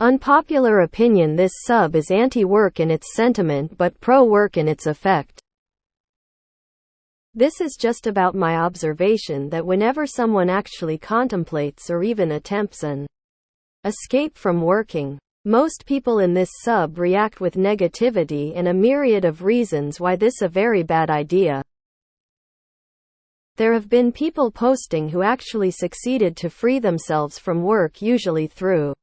Unpopular opinion: this sub is anti-work in its sentiment but pro-work in its effect. This is just about my observation that whenever someone actually contemplates or even attempts an escape from working, most people in this sub react with negativity and a myriad of reasons why this is a very bad idea. There have been people posting who actually succeeded to free themselves from work, usually through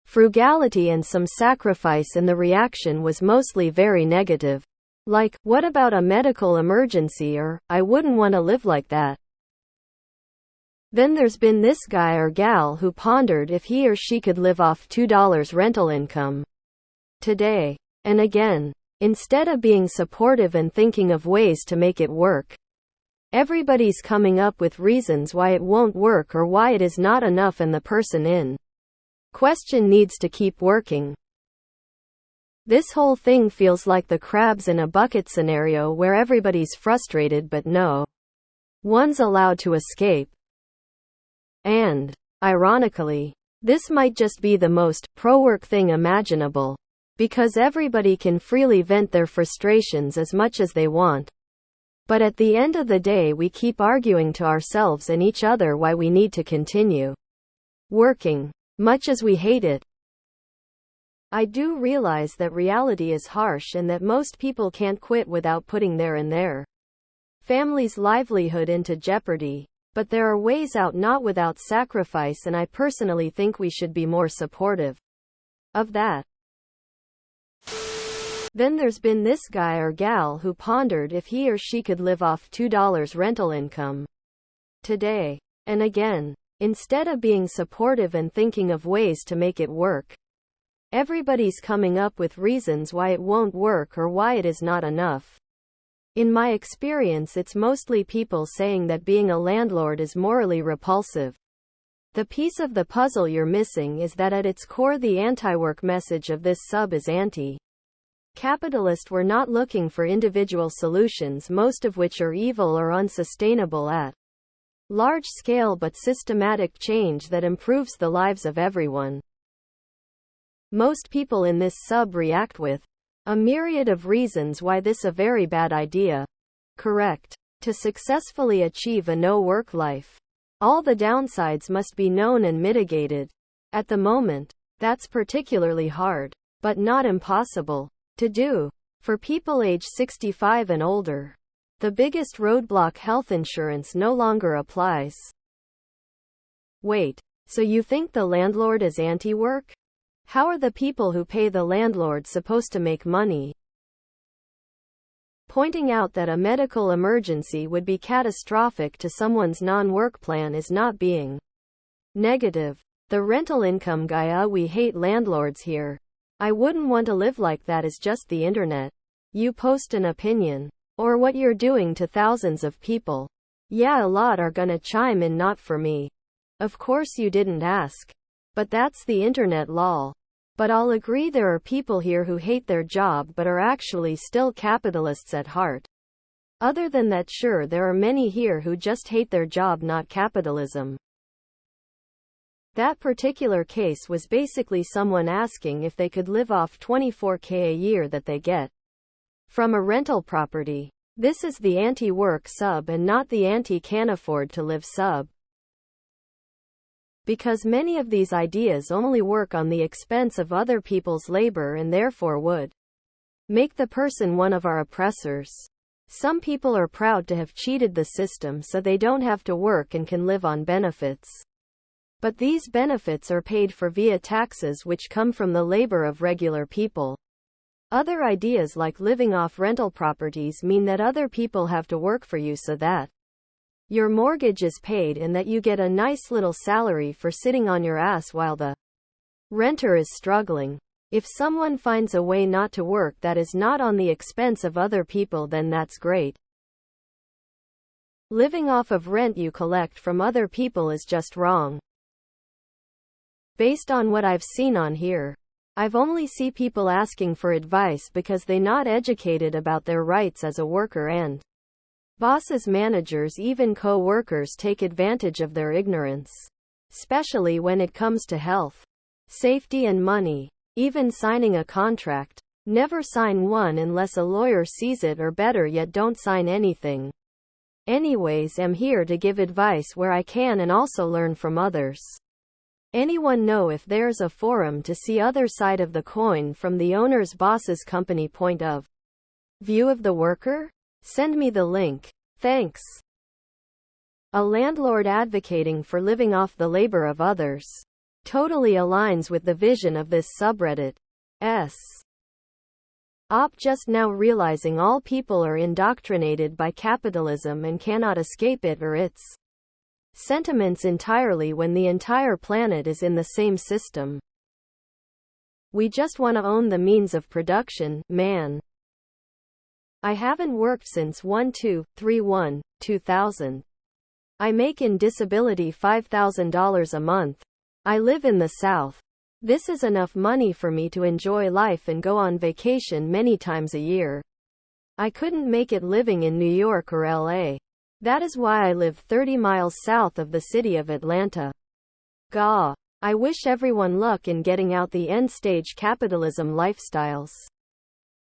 frugality and some sacrifice, and the reaction was mostly very negative. Like, what about a medical emergency, or, I wouldn't want to live like that. Then there's been this guy or gal who pondered if he or she could live off $2 rental income today. And again, instead of being supportive and thinking of ways to make it work, everybody's coming up with reasons why it won't work or why it is not enough, and the person in question needs to keep working. This whole thing feels like the crabs in a bucket scenario where everybody's frustrated but no one's allowed to escape. And, ironically, this might just be the most pro-work thing imaginable, because everybody can freely vent their frustrations as much as they want. But at the end of the day, we keep arguing to ourselves and each other why we need to continue working, much as we hate it. I do realize that reality is harsh and that most people can't quit without putting their and their family's livelihood into jeopardy. But there are ways out, not without sacrifice, and I personally think we should be more supportive of that. Then there's been this guy or gal who pondered if he or she could live off $2 rental income today. And again, instead of being supportive and thinking of ways to make it work, everybody's coming up with reasons why it won't work or why it is not enough. In my experience, it's mostly people saying that being a landlord is morally repulsive. The piece of the puzzle you're missing is that at its core, the anti-work message of this sub is anti-capitalist. We're not looking for individual solutions, most of which are evil or unsustainable at large scale, but systematic change that improves the lives of everyone. Most people in this sub react with a myriad of reasons why this is a very bad idea. Correct. To successfully achieve a no-work life, all the downsides must be known and mitigated. At the moment, that's particularly hard, but not impossible, to do. For people age 65 and older, the biggest roadblock: health insurance no longer applies. Wait, so you think the landlord is anti-work? How are the people who pay the landlord supposed to make money? Pointing out that a medical emergency would be catastrophic to someone's non-work plan is not being negative. The rental income guy: we hate landlords here. I wouldn't want to live like that is just the internet. You post an opinion, or what you're doing, to thousands of people. Yeah, a lot are gonna chime in, not for me. Of course you didn't ask. But that's the internet, lol. But I'll agree there are people here who hate their job but are actually still capitalists at heart. Other than that, sure, there are many here who just hate their job, not capitalism. That particular case was basically someone asking if they could live off $24,000 a year that they get from a rental property. This is the anti-work sub and not the anti-can't-afford-to-live sub. Because many of these ideas only work on the expense of other people's labor and therefore would make the person one of our oppressors. Some people are proud to have cheated the system so they don't have to work and can live on benefits. But these benefits are paid for via taxes which come from the labor of regular people. Other ideas like living off rental properties mean that other people have to work for you so that your mortgage is paid and that you get a nice little salary for sitting on your ass while the renter is struggling. If someone finds a way not to work that is not on the expense of other people, then that's great. Living off of rent you collect from other people is just wrong. Based on what I've seen on here, I've only seen people asking for advice because they're not educated about their rights as a worker, and bosses, managers, even co-workers take advantage of their ignorance, especially when it comes to health. safety and money. Even signing a contract. Never sign one unless a lawyer sees it, or better yet, don't sign anything. Anyways, I'm here to give advice where I can and also learn from others. Anyone know if there's a forum to see other side of the coin from the owner's boss's company point of view of the worker? Send me the link. Thanks. A landlord advocating for living off the labor of others. Totally aligns with the vision of this subreddit. Just now realizing all people are indoctrinated by capitalism and cannot escape it or its sentiments entirely when the entire planet is in the same system. We just want to own the means of production, man. I haven't worked since 1/2/3/1/2000. I make in disability $5,000 a month. I live in the South. This is enough money for me to enjoy life and go on vacation many times a year. I couldn't make it living in New York or LA. That is why I live 30 miles south of the city of Atlanta. Gah. I wish everyone luck in getting out the end-stage capitalism lifestyles.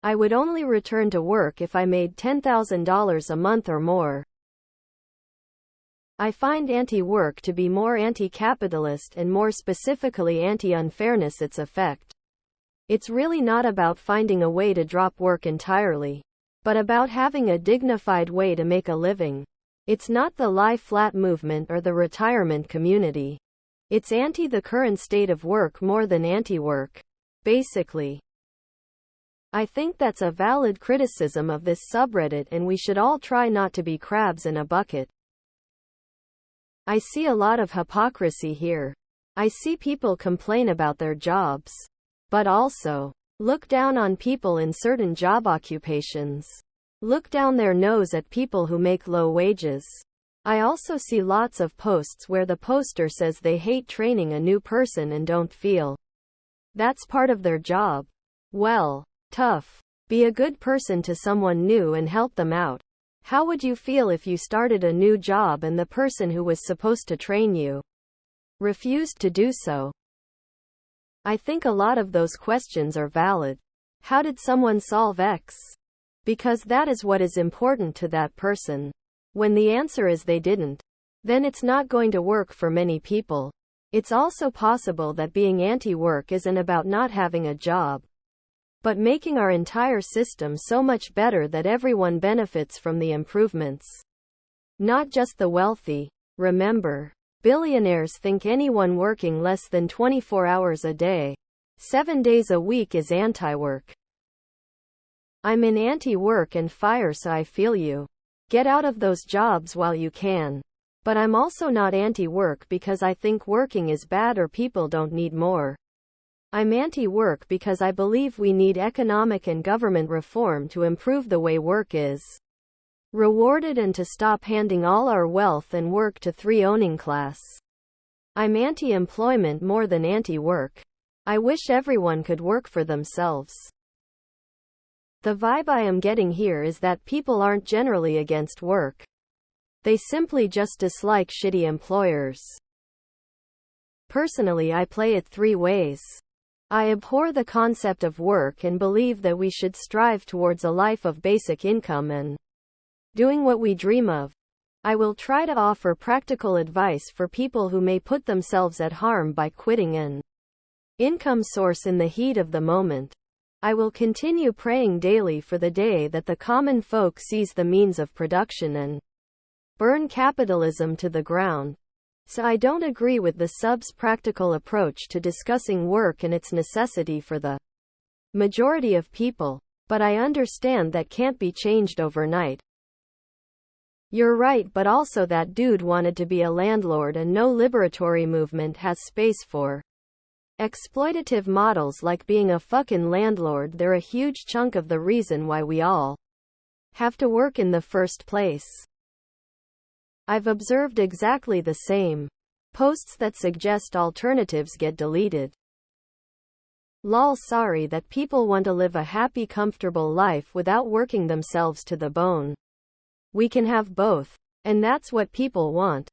I would only return to work if I made $10,000 a month or more. I find anti-work to be more anti-capitalist and more specifically anti-unfairness its effect. It's really not about finding a way to drop work entirely, but about having a dignified way to make a living. It's not the lie flat movement or the retirement community. It's anti the current state of work more than anti-work. Basically. I think that's a valid criticism of this subreddit, and we should all try not to be crabs in a bucket. I see a lot of hypocrisy here. I see people complain about their jobs, but also look down on people in certain job occupations. Look down their nose at people who make low wages. I also see lots of posts where the poster says they hate training a new person and don't feel that's part of their job. Well, tough. Be a good person to someone new and help them out. How would you feel if you started a new job and the person who was supposed to train you refused to do so? I think a lot of those questions are valid. How did someone solve X? Because that is what is important to that person. When the answer is they didn't, then it's not going to work for many people. It's also possible that being anti-work isn't about not having a job, but making our entire system so much better that everyone benefits from the improvements. Not just the wealthy. Remember, billionaires think anyone working less than 24 hours a day, 7 days a week is anti-work. I'm in anti-work and fire, so I feel you. Get out of those jobs while you can. But I'm also not anti-work because I think working is bad or people don't need more. I'm anti-work because I believe we need economic and government reform to improve the way work is rewarded and to stop handing all our wealth and work to the owning class. I'm anti-employment more than anti-work. I wish everyone could work for themselves. The vibe I am getting here is that people aren't generally against work. They simply just dislike shitty employers. Personally, I play it 3 ways. I abhor the concept of work and believe that we should strive towards a life of basic income and doing what we dream of. I will try to offer practical advice for people who may put themselves at harm by quitting an income source in the heat of the moment. I will continue praying daily for the day that the common folk sees the means of production and burn capitalism to the ground. So I don't agree with the sub's practical approach to discussing work and its necessity for the majority of people, but I understand that can't be changed overnight. You're right, but also that dude wanted to be a landlord and no liberatory movement has space for exploitative models like being a fucking landlord. They're a huge chunk of the reason why we all have to work in the first place. I've observed exactly the same. Posts that suggest alternatives get deleted. Lol, sorry that people want to live a happy, comfortable life without working themselves to the bone. We can have both. And that's what people want.